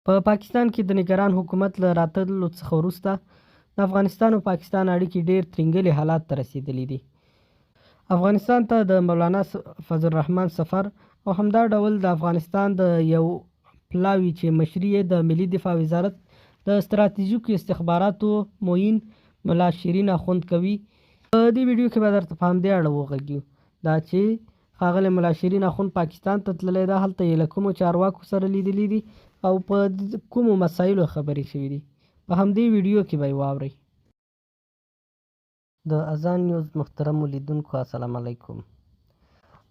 په پاکستان کې د نگران حکومت له راتللو څخه وروسته د افغانستان او پاکستان اړیکې ډېر ترنګلي حالات ته رسېدلي دي. افغانستان ته د مولانا فضل الرحمن سفر او همدا ډول د افغانستان د یو پلاوي چې مشري یې د ملي دفاع وزارت د ستراتیژیکو استخباراتو معین ملا شیرین اخوند کوي. په دې ویډیو کې به درته په همدې اړه وغږیو دا چې ښاغلی ملا شیرین اخوند پاکستان ته تللی ده، هلته یې له کومو چارواکو سره لیدلي دي او په کومو مسایلو خبرې شوي دي. په همدې ویډیو کې به یې واورئ. د اذان نیوز محترمو لیدونکو السلام علیکم.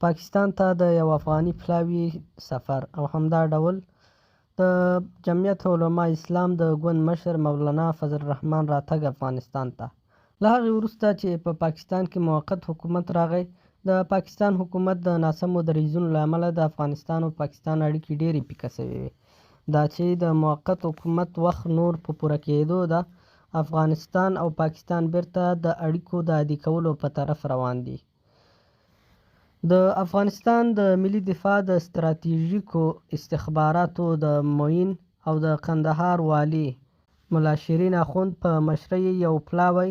پاکستان ته د یو افغاني پلاوي سفر او همدا ډول د جمعیت علما اسلام د ګوند مشر مولانا فضل الرحمن راتګ افغانستان ته. له هغې وروسته چې په پاکستان کې موقت حکومت راغی، د پاکستان حکومت د ناسمو دریځونو له امله د افغانستان او پاکستان اړیکې ډېرې پیکه شوې وې. دا چې د موقت حکومت وخت نور په پوره کېدو د افغانستان او پاکستان بیرته د اړیکو د عادي کولو په طرف روان دي. د افغانستان د ملي دفاع د ستراتیژیکو استخباراتو د معین او د قندهار والي ملا شیرین اخوند په مشرۍ یو پلاوی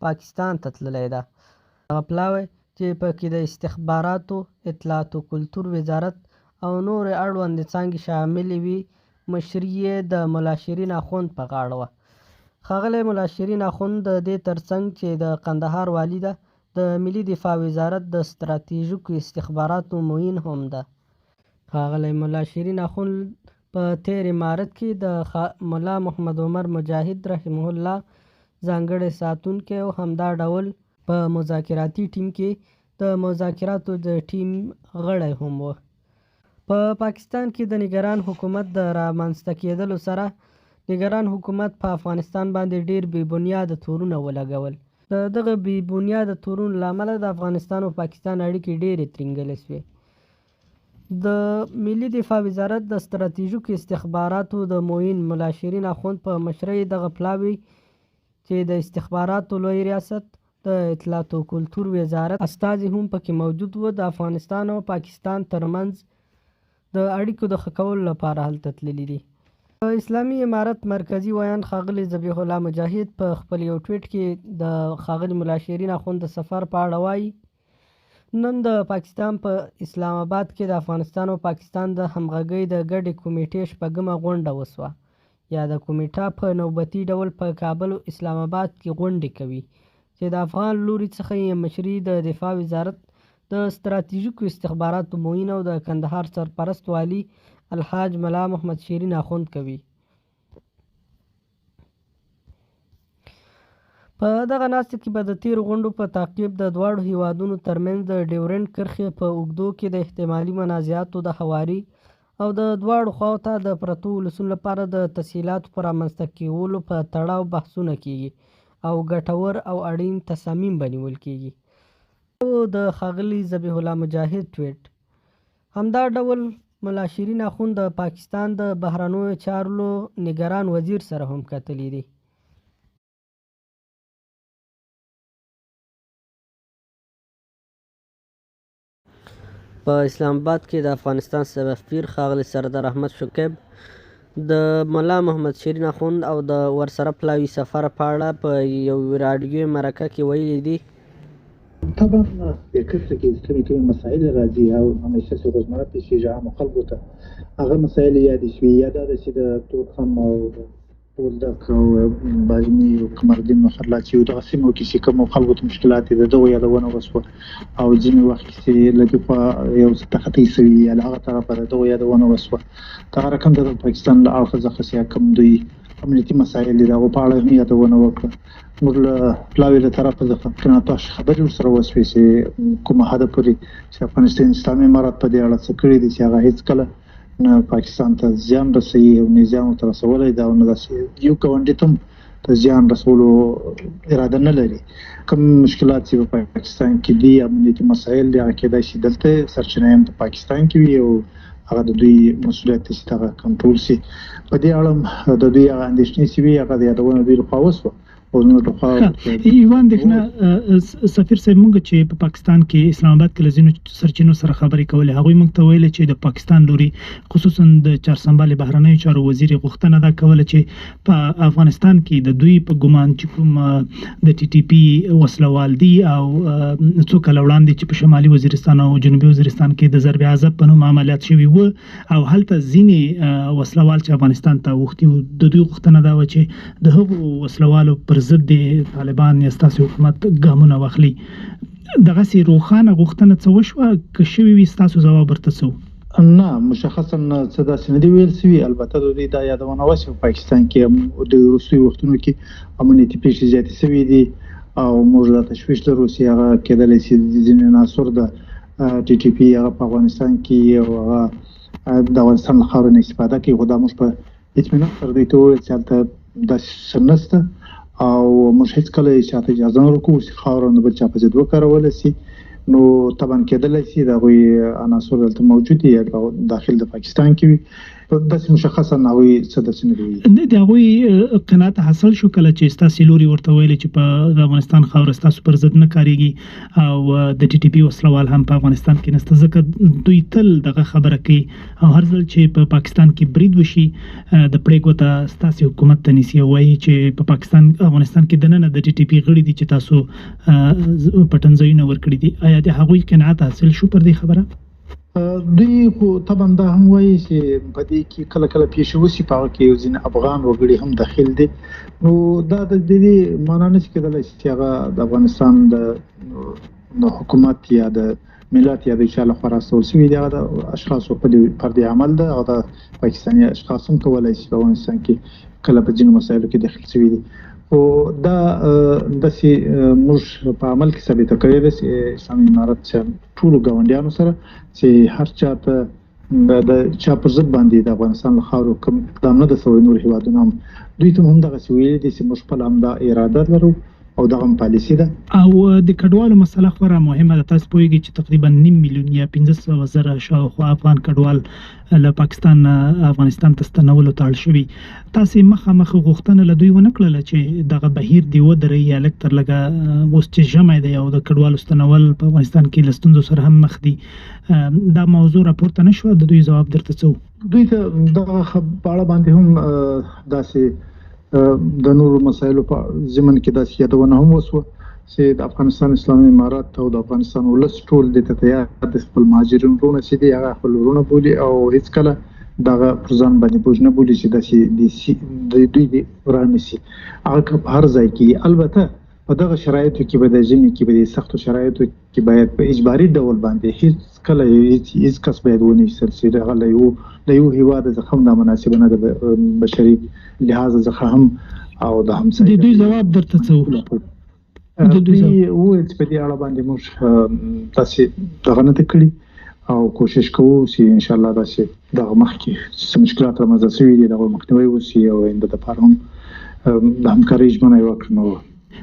پاکستان ته تللی ده. هغه پلاوی چې پکې د استخباراتو، اطلاعات و کلتور وزارت او نورې اړوندې څانګې شاملې وي، مشري یې د ملا شیرین اخوند په غاړه وه. ښاغلی ملا شیرین اخوند د دې ترڅنګ چې د قندهار والي ده، د ملي دفاع وزارت د ستراتیژیکو استخباراتو معین هم ده. ښاغلی ملا شیرین اخوند په تېر امارت کې د ملا محمد عمر مجاهد رحمه الله ځانګړی ساتونکی او همدا ډول په مذاکراتي ټیم کې د مذاکراتو د ټیم غړی هم و. په پاکستان کې د نگران حکومت د رامنځته کېدلو سره نگران حکومت په افغانستان باندې ډېر بې بنیاده تورونه ولګول. د دغه بې بنیاده تورونو له امله د افغانستان او پاکستان اړیکې ډېرې ترنګلې شوې. د ملي دفاع وزارت د ستراتیژیکو استخباراتو د معین ملا شیرین اخوند په مشرۍ دغه پلاوي چې د استخباراتو لوی ریاست د اطلاعات و کلتور وزارت استازي هم پکې موجود و، د افغانستان او پاکستان ترمنځ د اړیکو د ښه کولو لپاره هلته تللي دي. په اسلامي امارت مرکزي ویان ښاغلی ذبیح الله مجاهد په خپل یو ټویټ کې د ښاغلي ملا شیرین اخوند د سفر په اړه وایي: نن د پاکستان په اسلام آباد کې د افغانستان او پاکستان د همغږۍ د ګډې کمیټې شپږمه غونډه وسوه. یا د کمیټه په نوبتي ډول په کابل او اسلام آباد کې غونډې کوي چې د افغان لوري څخه یې مشري د دفاع وزارت د ستراتیژیکو استخباراتو معین او د کندهار سرپرست والي الحاج ملا محمد شیرین اخوند کوي. په دغه ناستې کې به د تېرو غونډو په تعقیب د دواړو هیوادونو ترمنځ د ډیورنډ کرښې په اوږدو کې د احتمالي منازعاتو د هواري او د دواړو خواو ته د پرتو ولسونو لپاره د تسهیلاتو په رامنځته کولو په تړاو بحثونه کیږي او ګټور او اړین تصامیم به نیول کیږي. د ښاغلي ذبیح الله مجاهد ټویټ. همدا ډول ملا شیرین اخوند د پاکستان د بهرنیو چارو نگران وزیر سره هم کتلي دي. په اسلام آباد کې د افغانستان سفیر ښاغلی سردار احمد شکیب د ملا محمد شیرین اخوند او د ورسره پلاوي سفر په اړه په یو راډیوي مرکه کې ویلي دي: طبعا د کرښه کې ستوني مسایل راځي او همیشه چې روزمره پیښیږي عامو خلکو ته هغه مسایل یادې شوي، یا دا ده چې د تورخم او بولدک او بازمي او قمردین مخرلات چې دغه سیمو کې چې کومو خلکو ته مشکلات دي د دغو یادونه وشوه، او ځینې وخت کې چې له دې خوا یو څه تخطی شوي یا له هغه طرفه د دغو یادونه وشوه. دغه رقم د پاکستان له اړخه څخه چې کوم دوی امنیتي مسایل دي د هغو په اړه هم یادونه وکړه. موږ له پلاوي له طرفه څخه تاسو خبرې ورسره وشوې چې کومه حده پورې چې افغانستان اسلامي امارت په دې اړه څه کړي دي چې هغه هېڅکله نه پاکستان ته زیان رسوي او نه زیان ورته رسولی ده او نه داسې یو ګاونډي ته هم د زیان رسولو اراده نه لري. کوم مشکلات چې په پاکستان کې دي، امنیتي مسایل دي، هغه کېدای شي دلته سرچینه هم په پاکستان کې وي او هغه د دوی مسؤلیت دی چې هغه کنټرول شي. په دې اړه د دوی هغه اندېښنې چې وي هغه د یادونه دوی لخوا وشوه. پوځونو ته خوا یو اندېښنه سفیر صاحب موږ چې په پاکستان کې اسلام آباد کې له ځینو سرچینو سره خبرې کولې هغوی موږ ته ویل چې د پاکستان لوري خصوصا د چارسنبال بهرنیو چارو وزیر غوښتنه دا کوله چې په افغانستان کې د دوی په ګمان چې کوم د ټي ټي پی وسلوال دي او څو کله وړاندې چې په شمالي وزیرستان او جنوبي وزیرستان کې د ضرب عذاب په نوم عملیات شوي وو او هلته ځینې وسلوال چې افغانستان ته اوښتي وو د دوی غوښتنه دا وه چې د هغو وسلوالو پر ضد د طالبان یا ستاسو حکومت ګامونه واخلي دغسې روښانه غوښتنه څه وشوه که شوي وي ستاسو ځواب ورته څه و؟ نه مشخصا څه داسې نه دي ویل سوي البته د دوی دا یادونه وشوه په پاکستان کې د وروستیو وختونو کې امنیتي پیښې زیاتې سوي دي او موږ دا تشویش لرو چې هغه کېدلی شي ځینې عناصر د ټي ټي پي هغه په افغانستان کې او هغه د افغانستان له خاورې نه استفاده کوي خو دا موږ په اطمینان سره دوی ته وویل چې هلته داسې څه نشته او موږ هېڅکله یې چاته اجازه نه ورکوو چې خاوره نه بل چا په ضد وکارولی شي نو طبعا کېدلی شي د هغوی عناصر دلته موجود دي یا داخل د پاکستان کې وي داسې مشخصا هغوی څه داسې نه دي د هغوی قناعت حاصل شو کله چې ستاسې لوري ورته ویلې چې په د افغانستان خاوره ستاسو پر ضد نه کارېږي او د ټي ټي پي وسلوال هم په افغانستان کې نشته ځکه دوی تل دغه خبره کوي او هر ځل چې په پاکستان کې برید وشي د پړې ګوته ستاسې حکومت ته نیسي او وایي چې په افغانستان کې دننه د ټي ټي پي غړي دي چې تاسو پټنځایونه ورکړي دي آیا د هغوی قناعت حاصل شو پر دې خبره؟ دوی خو طبعا دا هم وایي چې په دې کې کله کله پیښې وشي په هغه کې یو ځینې افغان وګړي هم داخل دي نو دا د دې معنا نشي کېدلی چې هغه د افغانستان د حکومت یا د ملت یا د چا لخوا راستول شوي دي هغه د اشخاصو پر دې عمل ده هغه د پاکستاني اشخاص هم کولی شي په افغانستان کې کله په ځینو مسایلو کې داخل شوي دي خو دا داسې موږ په عمل کې ثابته کړې ده چې اسلامي امارت ټولو ګاونډیانو سره چې هر چا ته د چا پر ضد باندې د افغانستان له خاورو کوم اقدام نه ده سوی نور هېوادونه هم دوی ته هم همدغسې ویلي دي چې موږ خپله همدا اراده لرو او دغه هم پالیسي ده او د کډوالو مسله خورا مهمه ده تاسو پوهیږئ چې تقریبا 9 میلیون یا 15,000 شاوخوا افغان کډوال له پاکستان افغانستان ته ستنولو ته اړ شوي تاسې مخامخ غوښتنه له دوی ونه کړله چې دغه بهیر دې ودروي یا لږ تر لږه اوس چې ژمی دی او د کډوالو ستنول په افغانستان کې له ستونزو سره هم مخ دي دا موضوع راپورته نه شوه د دوی ځواب درته څه و؟ دوی ته دغه په اړه باندې هم داسې د نورو مسایلو په ضمن کې داسې یادونه هم وسوه چې د افغانستان اسلامي امارت او د افغانستان ولس ټول دې ته تیار د خپل مهاجرین وروڼه چې دي هغه خپل وروڼه بولي او هېڅکله دغه پر ځان باندې بوج نه بولي چې داسې دوی دې رانیسي هغه که په هر ځای کې البته په دغه شرایطو کې به د ژمي کې به د سختو شرایطو کې باید په اجباري ډول باندې هېڅ کس باید ونه ایستل شي هغه له یو هېواده څخه هم دا مناسبه نه ده بشري لحاظ څخه هم او د همسایه د دوی ځواب درته څه و؟ دوی وویل چې په دې اړه باندې موږ داسې دغه نه ده کړي او کوشش کوو چې انشاءالله داسې دغه مخکې څه مشکلات رامنځته شوي دي دغه مخنیوی وشي او آینده دپاره هم د همکارۍ ژمنه یې وکړو نو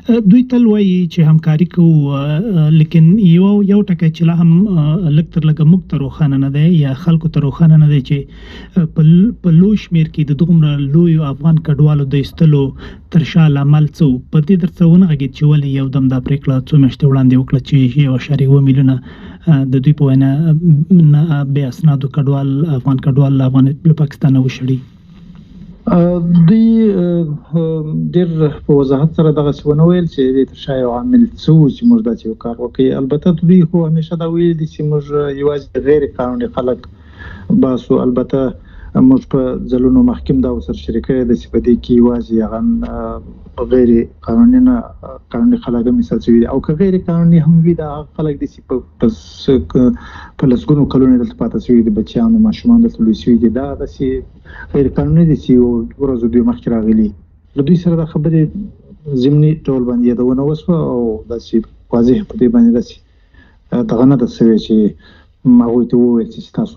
دوی تل وایي چې همکاري کوو لیکن یو ټکی چې لا هم لږ تر لږه موږ ته روښانه نه دی یا خلکو ته روښانه نه دی چې په لوی شمېر کې د دومره لویو افغان کډوالو د ایستلو تر شا لامل څه و په دې درته ونه غږېد چې ولې یو دم دا پرېکړه څو میاشتې وړاندې وکړه چې 1.7 میلیونه د دوی په وینا بې اسنادو کډوال افغان کډوال له پاکستانه وشړي دوی ډېر په وضاحت سره دغسې ونه ویل چې دې تر شا یو عامل څه و چې موږ داسې یو کار وکړي البته دوی خو همیشه دا ویلي دي چې موږ یوازې غیر قانوني خلک باسو البته موږ په ځلونو مخکې هم دا ورسره شریک کړی ده چې په دې کې یوازې هغه غیر قانوني خلک هم مثال شوي دي او که غیر قانوني هم وي دا هغه خلک دي چې په لسګونو کلونو دلته پاته شوي دي بچیان او ماشومان دلته لوی شوي دي دا داسې غیر قانوني دي چې یو ورځ دوی مخکې راغلي له دوی سره دا خبرې ضمني ډول باندې یادونه وسوه او داسې واضح په دې باندې داسې دغه نه ده شوې چې هغوی ته وویل چې تاسو